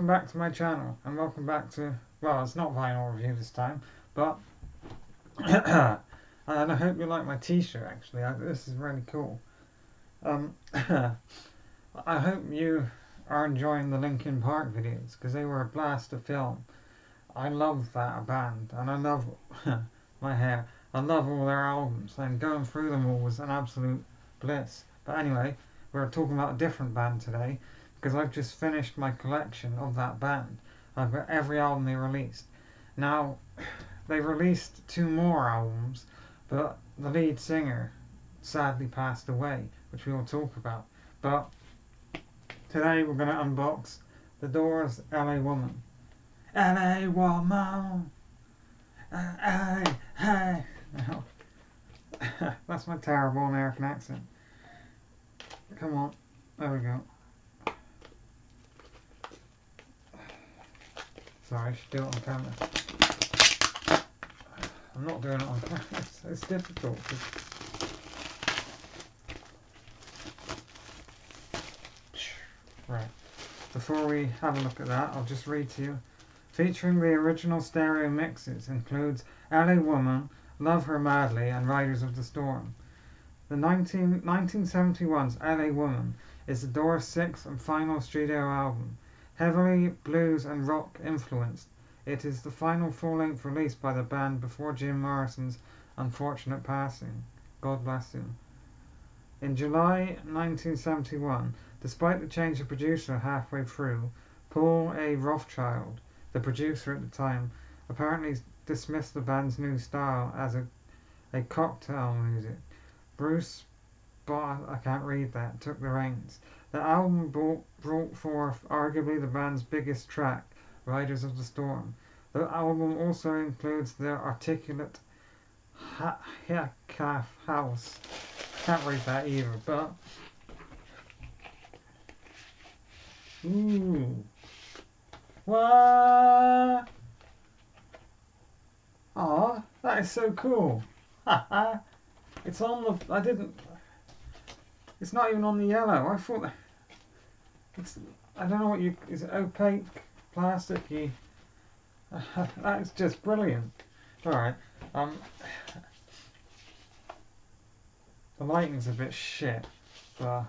welcome back to my channel, and welcome back to, well, it's not vinyl review this time, but and I hope you like my t-shirt. Actually, this is really cool. I hope you are enjoying the Linkin Park videos, because they were a blast to film. I love that band, and I love my hair. I love all their albums, and going through them all was an absolute bliss. But anyway, we're talking about a different band today, because I've just finished my collection of that band. I've got every album they released. Now, they released 2 more albums, but the lead singer sadly passed away, which we will talk about. But today we're going to unbox The Doors' LA Woman. LA Woman! Hey! That's my terrible American accent. Come on, there we go. Sorry, I should do it on camera. I'm not doing it on camera, it's difficult. Right, before we have a look at that, I'll just read to you. Featuring the original stereo mixes includes LA Woman, Love Her Madly, and Riders of the Storm. The 1971's LA Woman is the Doors' 6th and final studio album. Heavily blues and rock influenced, it is the final full-length release by the band before Jim Morrison's unfortunate passing. God bless him. In July 1971, despite the change of producer halfway through, Paul A. Rothchild, the producer at the time, apparently dismissed the band's new style as a cocktail music. Bruce I can't read that, took the reins. The album brought forth arguably the band's biggest track, Riders of the Storm. The album also includes their articulate Heya House. Can't read that either, but ooh. What? Aw, that is so cool. It's on the, it's not even on the yellow. I thought I don't know what is it opaque, plasticky? That is just brilliant. Alright, the lighting's a bit shit, but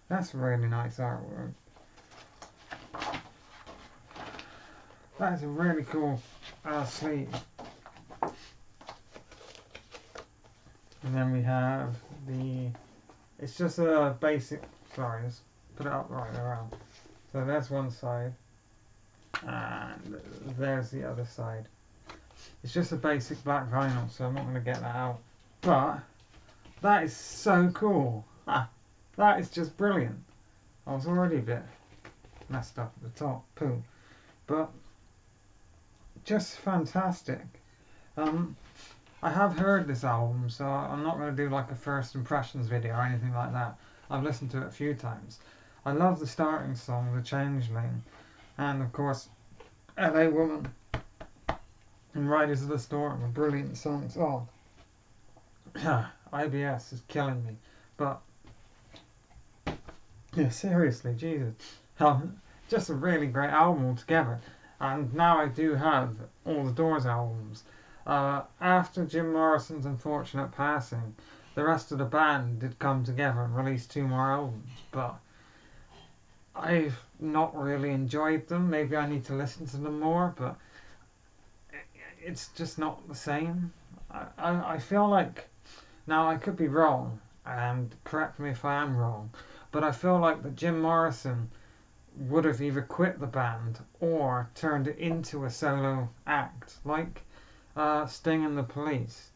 that's really nice artwork. That is a really cool sleeve. And then we have it's just a basic, sorry, let's put it up right around. So there's one side, and there's the other side. It's just a basic black vinyl, so I'm not going to get that out. But that is so cool. That is just brilliant. I was already a bit messed up at the top, poo. But just fantastic. I have heard this album, so I'm not going to do like a first impressions video or anything like that. I've listened to it a few times. I love the starting song, The Changeling, and of course LA Woman and Riders of the Storm are brilliant songs. Oh, IBS is killing me. But yeah, seriously, Jesus. Just a really great album altogether. And now I do have all the Doors albums. After Jim Morrison's unfortunate passing, the rest of the band did come together and release 2 more albums, but I've not really enjoyed them. Maybe I need to listen to them more, but it's just not the same. I feel like, now I could be wrong, and correct me if I am wrong, but I feel like that Jim Morrison would have either quit the band or turned it into a solo act, like Sting and the Police.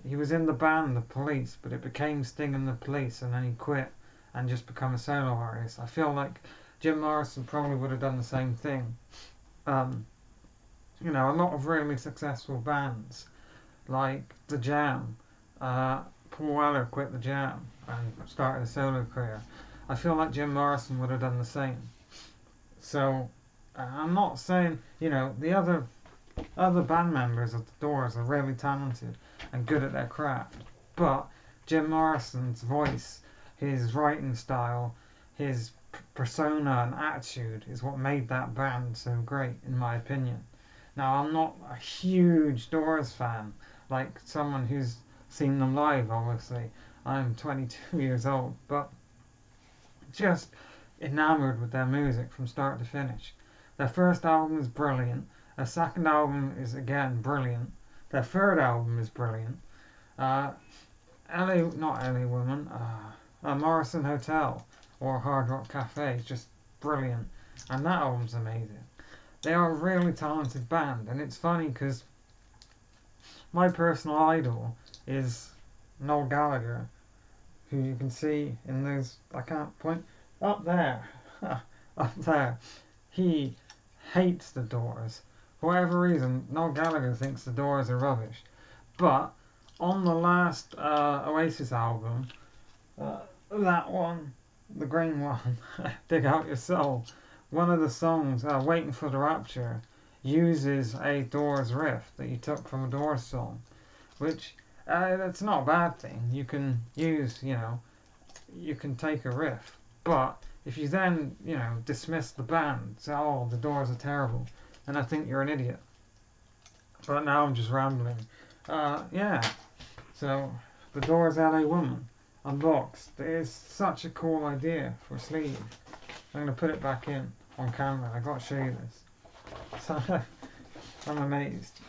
He was in the band The Police, but it became Sting and the Police, and then he quit and just become a solo artist. I feel like Jim Morrison probably would have done the same thing. You know, a lot of really successful bands, like The Jam, Paul Weller quit The Jam and started a solo career. I feel like Jim Morrison would have done the same. So, I'm not saying, you know, the other band members of the Doors are really talented and good at their craft, but Jim Morrison's voice, his writing style, his persona and attitude is what made that band so great, in my opinion. Now, I'm not a huge Doors fan, like someone who's seen them live, obviously. I'm 22 years old, but just enamored with their music from start to finish. Their first album is brilliant. Their second album is again brilliant. Their third album is brilliant. Uh, not LA Woman, Morrison Hotel or Hard Rock Cafe is just brilliant. And that album's amazing. They are a really talented band, and it's funny because my personal idol is Noel Gallagher, who you can see in those, I can't point, up there, up there. He hates the Doors. For whatever reason, Noel Gallagher thinks the Doors are rubbish. But on the last Oasis album, that one, the green one, Dig Out Your Soul, one of the songs, Waiting for the Rapture, uses a Doors riff that you took from a Doors song, which that's not a bad thing. You can use, you can take a riff, but if you then, dismiss the band, say, oh, the Doors are terrible, then I think you're an idiot. But now I'm just rambling. Yeah, so the Doors LA Woman unboxed. It is such a cool idea for a sleeve. I'm going to put it back in on camera. I've got to show you this. So I'm amazed.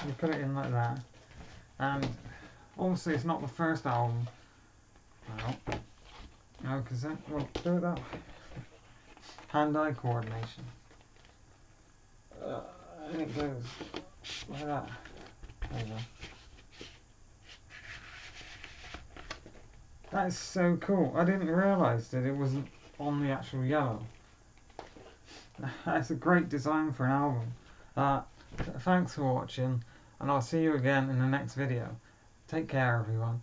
You put it in like that. And obviously it's not the first album. No, because then we'll do it that way. Hand-eye coordination. And it goes like that. There you go. That is so cool. I didn't realise that it wasn't on the actual yellow. That's a great design for an album. Thanks for watching, and I'll see you again in the next video. Take care, everyone.